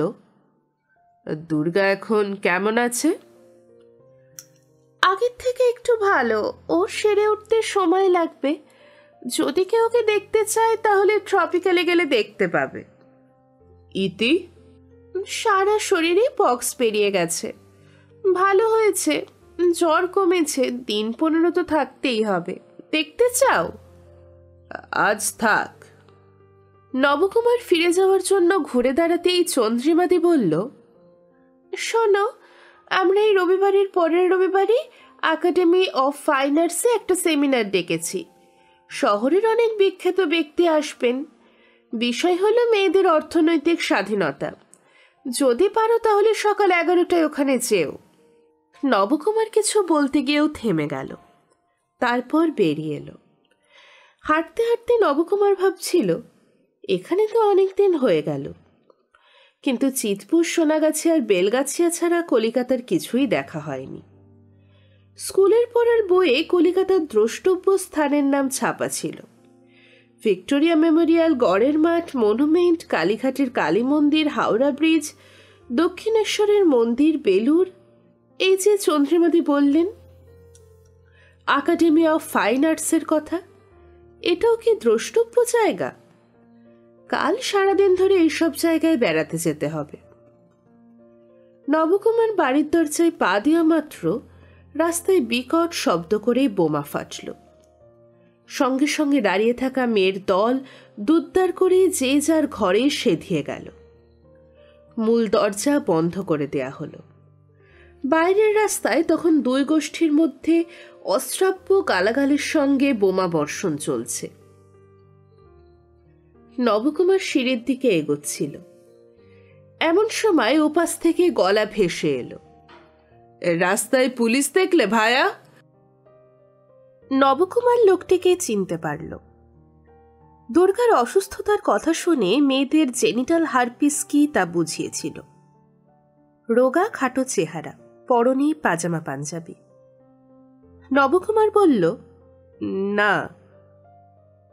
দুর্গা এখন কেমন আছে? আগের থেকে একটু ভালো, ও সেরে উঠতে সময় লাগবে। যদি কেউ ওকে দেখতে চায় তাহলে ট্রপিক্যালে গেলে দেখতে পাবে। ইতি? সারা শরীরে পক্স পেরিয়ে গেছে, ভালো হয়েছে, জ্বর কমেছে, দিন 15 তো থাকতেই হবে। দেখতে চাও? আজ থাক। নবকুমার ফিরে যাওয়ার জন্য ঘুরে দাঁড়াতেই চন্দ্রিমাদি বলল, শোনো, আমরা এই রবিবারের পরের রবিবারে একাডেমি অফ ফাইন আর্টসে একটা সেমিনার ডেকেছি। শহরের অনেক বিখ্যাত ব্যক্তি আসবেন। বিষয় হলো মেয়েদের অর্থনৈতিক স্বাধীনতা। যদি পারো তাহলে সকাল 11টায় ওখানে যেও। নবকুমার কিছু বলতে গিয়েও থেমে গেল, তারপর বেরিয়ে এলো। হাঁটতে হাঁটতে নবকুমার ভাবছিল, এখানে তো অনেক দিন হয়ে গেল, কিন্তু চিতপুর, সোনাগাছি আর বেলগাছিয়া ছাড়া কলিকাতার কিছুই দেখা হয়নি। স্কুলের পড়ার বইয়ে কলিকাতার দ্রষ্টব্য স্থানের নাম ছাপা ছিল। ভিক্টোরিয়া মেমোরিয়াল, গড়ের মাঠ, মনুমেন্ট, কালীঘাটের কালী মন্দির, হাওড়া ব্রিজ, দক্ষিণেশ্বরের মন্দির, বেলুর। এই যে চন্দ্রিমাদি বললেন একাডেমি অফ ফাইন আর্টসের কথা, এটাও কি দ্রষ্টব্য জায়গা? কাল সারাদিন ধরে এইসব জায়গায় বেড়াতে যেতে হবে। নবকুমার বাড়ির দরজায় পা দেওয়া মাত্র রাস্তায় বিকট শব্দ করে বোমা ফাটল। সঙ্গে সঙ্গে দাঁড়িয়ে থাকা মেয়ের দল দুদ্দার করে যে যার ঘরে সেধিয়ে গেল। মূল দরজা বন্ধ করে দেয়া হলো। বাইরের রাস্তায় তখন 2 গোষ্ঠীর মধ্যে অশ্রাব্য গালাগালের সঙ্গে বোমা বর্ষণ চলছে। নবকুমার সিঁড়ির দিকে এগোচ্ছিল। এমন সময় ওপাশ থেকে গলা ভেসে এলো, রাস্তায় পুলিশ দেখলে ভায়া? নবকুমার লোকটিকে চিনতে পারল। দুর্গার অসুস্থতার কথা শুনে মেয়েদের জেনিটাল হারপিস কি তা বুঝিয়েছিল। রোগা খাটো চেহারা, পরনে পাজামা পাঞ্জাবি। নবকুমার বলল, না।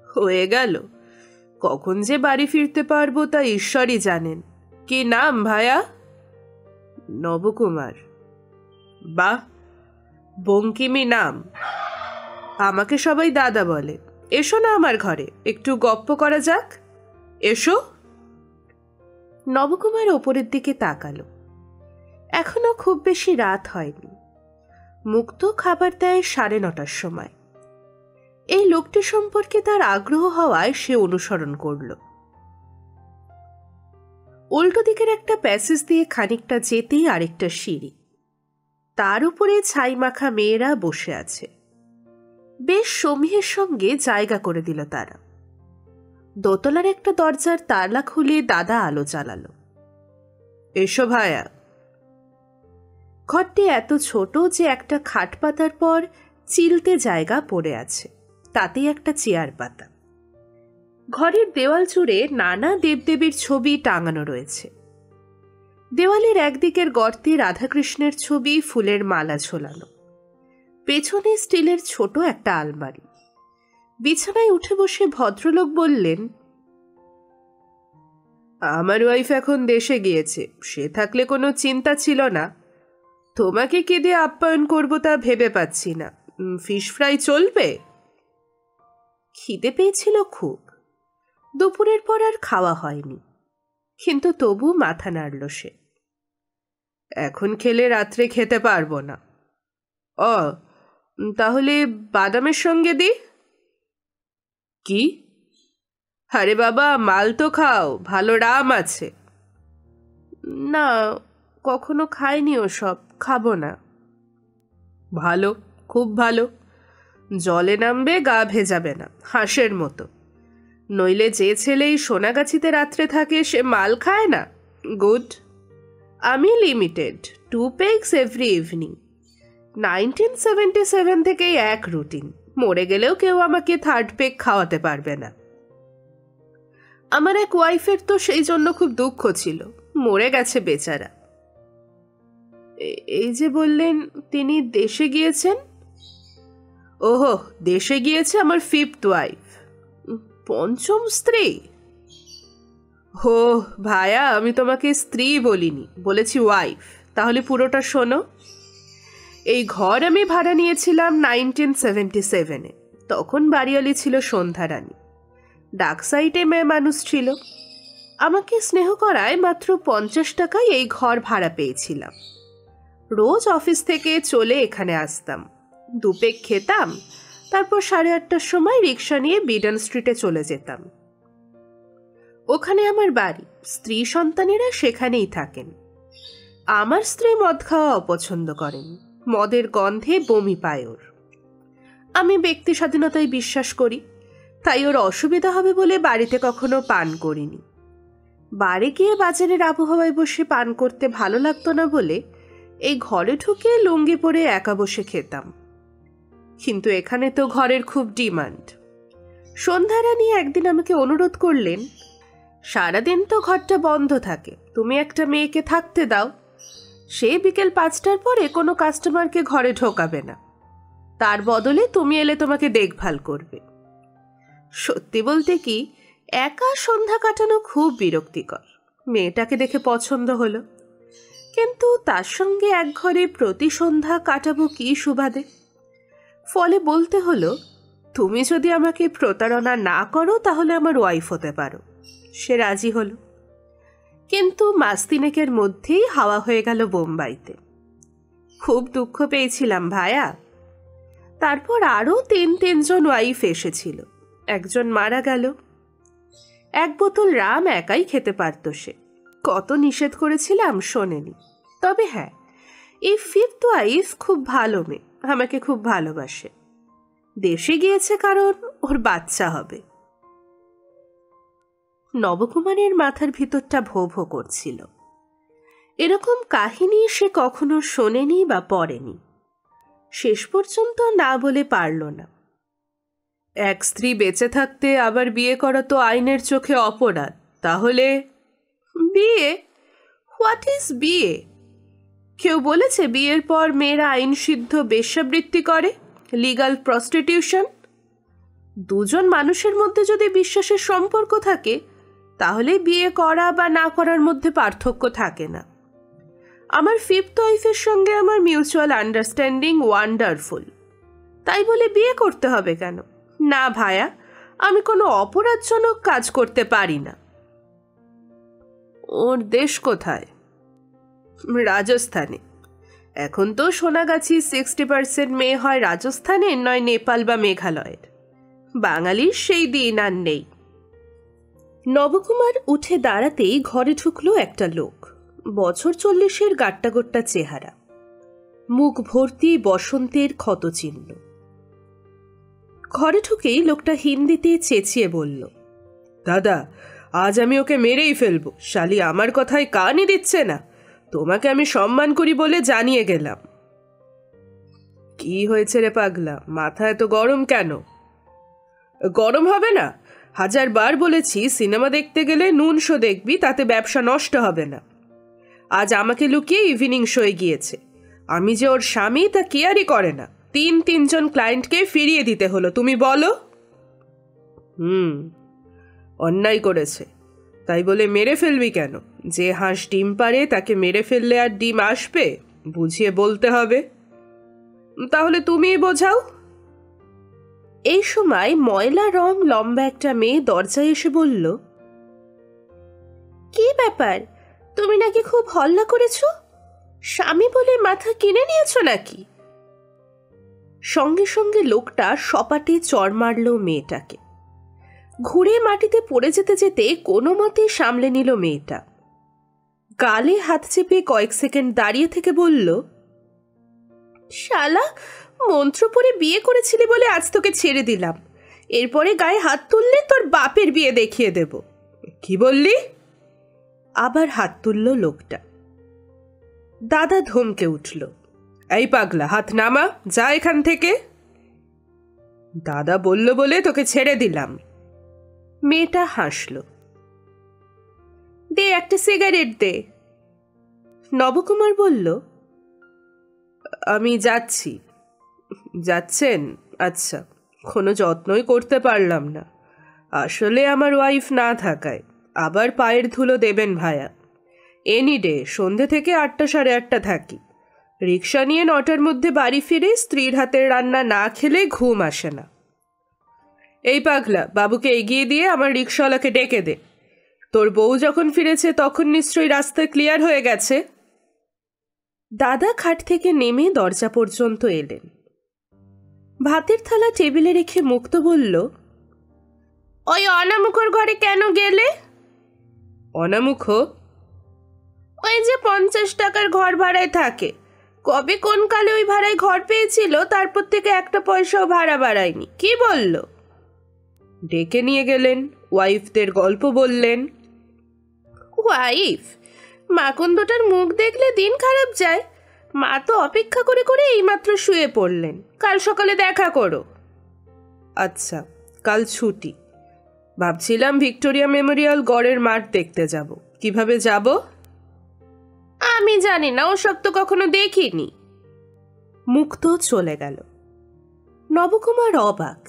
হয়ে গেল, কখন যে বাড়ি ফিরতে পারবো তা ঈশ্বরই জানেন। কি নাম ভায়া? নবকুমার। বাহ, বঙ্কিমি নাম। আমাকে সবাই দাদা বলে। এসো না আমার ঘরে, একটু গপ্প করা যাক। এসো। নবকুমার ওপরের দিকে তাকালো। এখনো খুব বেশি রাত হয়নি। মুক্ত খাবার দেয় 9:30টার সময়। এই লোকটি সম্পর্কে তার আগ্রহ হওয়ায় সে অনুসরণ করল। উল্টো দিকের একটা প্যাসেজ দিয়ে খানিকটা যেতেই আরেকটা সিঁড়ি। তার উপরে ছাই মাখা মেয়েরা বসে আছে। বেশ সমীহের সঙ্গে জায়গা করে দিল তারা। দোতলার একটা দরজার তালা খুলে দাদা আলো জ্বালালো। এসো ভায়া। ঘরটি এত ছোট যে একটা খাট পাতার পর চিলতে জায়গা পড়ে আছে, তাতেই একটা চেয়ার পাতা। ঘরের দেওয়াল জুড়ে নানা দেবদেবীর ছবি টাঙানো রয়েছে। দেওয়ালের একদিকের গর্তে রাধাকৃষ্ণের ছবি, ফুলের মালা ঝোলানো। পেছনে স্টিলের ছোট একটা আলমারি। বিছানায় উঠে বসে ভদ্রলোক বললেন, আমার ওয়াইফ এখন দেশে গিয়েছে। সে থাকলে কোনো চিন্তা ছিল না। তোমাকে কে দিয়ে আপ্যায়ন করবো তা ভেবে পাচ্ছি না। ফিশ ফ্রাই চলবে? খিদে পেয়েছিল খুব। দুপুরের পর আর খাওয়া হয়নি, কিন্তু তবু মাথা নাড়ল সে। এখন খেলে রাত্রে খেতে পারবো না। তাহলে বাদামের সঙ্গে দি? কি? আরে বাবা, মাল তো খাও, ভালো রাম আছে। না, কখনো খাইনি ওসব, খাবো না। ভালো, খুব ভালো। জলে নামবে, গা ভেজাবে না, হাঁসের মতো। নইলে যে ছেলেই সোনাগাছিতে রাত্রে থাকে সে মাল খায় না। গুড। আমি লিমিটেড, 2 পেগস এভরি ইভিনিং। 1977 থেকেই এক রুটিন। মরে গেলেও কেউ আমাকে 3rd পেগ খাওয়াতে পারবে না। আমার এক ওয়াইফের তো সেই জন্য খুব দুঃখ ছিল, মরে গেছে বেচারা। এই যে বললেন তিনি দেশে গিয়েছেন? ওহো, দেশে গিয়েছে আমার 5th ওয়াইফ, 5ম স্ত্রী। হো ভায়া, আমি তোমাকে স্ত্রী বলিনি, বলেছি ওয়াইফ। তাহলে পুরোটা শোনো। এই ঘর আমি ভাড়া নিয়েছিলাম 1977-এ। তখন বাড়িওয়ালি ছিল সন্ধ্যা রানী। ডাক সাইটে মেয়ে মানুষ ছিল। আমাকে স্নেহ করায় মাত্র 50 টাকায় এই ঘর ভাড়া পেয়েছিলাম। রোজ অফিস থেকে চলে এখানে আসতাম, 2 পেগ খেতাম, তারপর 8:30টার সময় রিক্সা নিয়ে বিডন স্ট্রিটে চলে যেতাম। ওখানে আমার বাড়ি, স্ত্রী সন্তানেরা সেখানেই থাকেন। আমার স্ত্রী মদ খাওয়া অপছন্দ করেন, মদের গন্ধে বমি পায় ওর। আমি ব্যক্তি স্বাধীনতায় বিশ্বাস করি, তাই ওর অসুবিধা হবে বলে বাড়িতে কখনো পান করিনি। বাড়ি গিয়ে বাজারের আবহাওয়ায় বসে পান করতে ভালো লাগতো না বলে এই ঘরে ঢুকে লুঙ্গি পরে একা বসে খেতাম। কিন্তু এখানে তো ঘরের খুব ডিমান্ড। সন্ধ্যা রানী একদিন আমাকে অনুরোধ করলেন, সারাদিন তো ঘরটা বন্ধ থাকে, তুমি একটা মেয়েকে থাকতে দাও। সে বিকেল 5টার পরে কোনো কাস্টমারকে ঘরে ঢোকাবে না, তার বদলে তুমি এলে তোমাকে দেখভাল করবে। সত্যি বলতে কি, একা সন্ধ্যা কাটানো খুব বিরক্তিকর। মেয়েটাকে দেখে পছন্দ হলো, কিন্তু তার সঙ্গে এক ঘরে প্রতি সন্ধ্যা কাটাবো কি সুবাদে। ফলে বলতে হলো, তুমি যদি আমাকে প্রতারণা না করো তাহলে আমার ওয়াইফ হতে পারো। সে রাজি হলো, কিন্তু মাস 3 মধ্যেই হাওয়া হয়ে গেল বোম্বাইতে। খুব দুঃখ পেয়েছিলাম ভায়া। তারপর আরও 3জন ওয়াইফ এসেছিল, একজন মারা গেল। 1 বোতল রাম একাই খেতে পারত সে। কত নিষেধ করেছিলাম, শোনেনি। তবে হ্যাঁ, এই 5th ওয়াইফ খুব ভালো মেয়ে, আমাকে খুব ভালোবাসে। দেশে গিয়েছে কারণ ওর বাচ্চা হবে। নবকুমারের মাথার ভিতরটা ভো ভো করছিল। এরকম কাহিনী সে কখনো শোনেনি বা পড়েনি। শেষ পর্যন্ত না বলে পারল না। এক স্ত্রী বেঁচে থাকতে আবার বিয়ে করা তো আইনের চোখে অপরাধ। তাহলে বিয়ে? হোয়াট ইজ বিয়ে? কেউ বলেছে বিয়ের পর মেয়েরা আইনসিদ্ধ বেশ্যাবৃত্তি করে, লিগাল প্রস্টিটিউশন? দুজন মানুষের মধ্যে যদি বিশ্বাসের সম্পর্ক থাকে তাহলে বিয়ে করা বা না করার মধ্যে পার্থক্য থাকে না। আমার ফিফথ ওয়াইফের সঙ্গে আমার মিউচুয়াল আন্ডারস্ট্যান্ডিং ওয়ান্ডারফুল, তাই বলে বিয়ে করতে হবে কেন? না ভায়া, আমি কোনো অপরাধজনক কাজ করতে পারি না। ওর দেশ কোথায়? রাজস্থানে। এখন তো শোনা গেছি 60% মেয়ে হয় রাজস্থানের, নয় নেপাল বা মেঘালয়ের। বাঙালির সেই দিন আর নেই। নবকুমার উঠে দাঁড়াতেই ঘরে ঢুকলো একটা লোক। বছর 40-এর গাট্টাগোট্টা চেহারা, মুখ ভর্তি বসন্তের ক্ষতচিহ্ন। ঘরে ঢুকেই লোকটা হিন্দিতে চেঁচিয়ে বলল, দাদা, আজ আমি ওকে মেরেই ফেলবো। শালি আমার কথায় কানই দিচ্ছে না। তোমাকে আমি সম্মান করি বলে জানিয়ে গেলাম। কি হয়েছে রে পাগলা, মাথা এত গরম কেন? গরম হবে না? 1000 বার বলেছি সিনেমা দেখতে গেলে নুন শো দেখবি, তাতে ব্যবসা নষ্ট হবে না। আজ আমাকে লুকিয়ে ইভিনিং শোয়ে গিয়েছে। আমি যে ওর স্বামী তা কেয়ারই করে না। 3জন ক্লায়েন্টকে ফিরিয়ে দিতে হলো। তুমি বলো। অন্যায় করেছে, তাই বলে মেরে ফেলবি কেন? যে হাঁস ডিম পারে তাকে মেরে ফেললে আর ডিম আসবে? বুঝিয়ে বলতে হবে। তাহলে তুমিই বোঝাও। এই সময় ময়লা রং লম্বা একটা মেয়ে দরজায় এসে বলল, কি ব্যাপার, তুমি নাকি খুব হল্লা করেছ? স্বামী বলে মাথা কিনে নিয়েছো নাকি? সঙ্গে সঙ্গে লোকটা সপাটে চড় মারল মেয়েটাকে। ঘুরে মাটিতে পড়ে যেতে যেতে কোনো মতে সামলে নিল মেয়েটা। গালে হাত চেপে কয়েক সেকেন্ড দাঁড়িয়ে থেকে বলল, শালা, মন্ত্র পড়ে বিয়ে করেছিলি বলে আজ তোকে ছেড়ে দিলাম। এরপরে গায়ে হাত তুললে তোর বাপের বিয়ে দেখিয়ে দেব। কি বললি? আবার হাত তুলল লোকটা। দাদা ধমকে উঠল, এই পাগলা, হাত নামা, যা এখান থেকে। দাদা বলল বলে তোকে ছেড়ে দিলাম। মেয়েটা হাসল। দে একটা সিগারেট দে। নবকুমার বলল, আমি যাচ্ছি। যাচ্ছেন? আচ্ছা, কোনো যত্নই করতে পারলাম না। আসলে আমার ওয়াইফ না থাকায় আবার পায়ের ধুলো দেবেন ভায়া। এনি ডে সন্ধে থেকে 8টা সাড়ে 8টা থাকি। রিক্সা নিয়ে 9টার মধ্যে বাড়ি ফিরে স্ত্রীর হাতের রান্না না খেলে ঘুম আসে না। এই পাগলা, বাবুকে এগিয়ে দিয়ে আমার রিক্সাওয়ালাকে ডেকে দে। তোর বউ যখন ফিরেছে তখন নিশ্চয়ই রাস্তা ক্লিয়ার হয়ে গেছে। দাদা খাট থেকে নেমে দরজা পর্যন্ত এলেন। ভাতের থালা টেবিলে রেখে মুক্ত বলল, ওই অনামুখর ঘরে কেন গেলে? অনামুখ? ওই যে 50 টাকার ঘর ভাড়ায় থাকে। কবে কোন কালে ওই ভাড়ায় ঘর পেয়েছিল, তারপর থেকে একটা পয়সাও ভাড়া বাড়ায়নি। কি বলল? ডেকে নিয়ে গেলেন, ওয়াইফদের গল্প বললেন। ওয়াইফ? মাকন্দটার মুখ দেখলে দিন খারাপ যায়। মা তো অপেক্ষা করে করে এইমাত্র শুয়ে পড়লেন। কাল সকালে দেখা করো। আচ্ছা, কাল ছুটি। ভাবছিলাম ভিক্টোরিয়া মেমোরিয়াল গড়ের মাঠ দেখতে যাব। কিভাবে যাব? আমি জানি না, ওসব তো কখনো দেখিনি। মুক্ত চলে গেল। নবকুমার অবাক।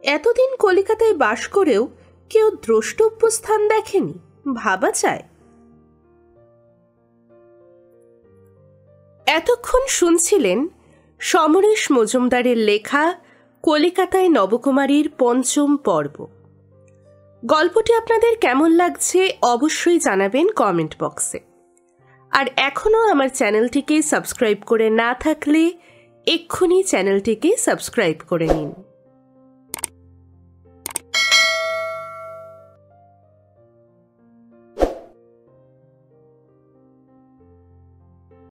এতদিন কলিকাতায় বাস করেও কেউ দ্রষ্টব্য স্থান দেখেনি, ভাবা যায়। এতক্ষণ শুনছিলেন সমরেশ মজুমদারের লেখা কলিকাতায় নবকুমারীর 5ম পর্ব। গল্পটি আপনাদের কেমন লাগছে অবশ্যই জানাবেন কমেন্ট বক্সে। আর এখনও আমার চ্যানেলটিকে সাবস্ক্রাইব করে না থাকলে এক্ষুনি চ্যানেলটিকে সাবস্ক্রাইব করে নিন।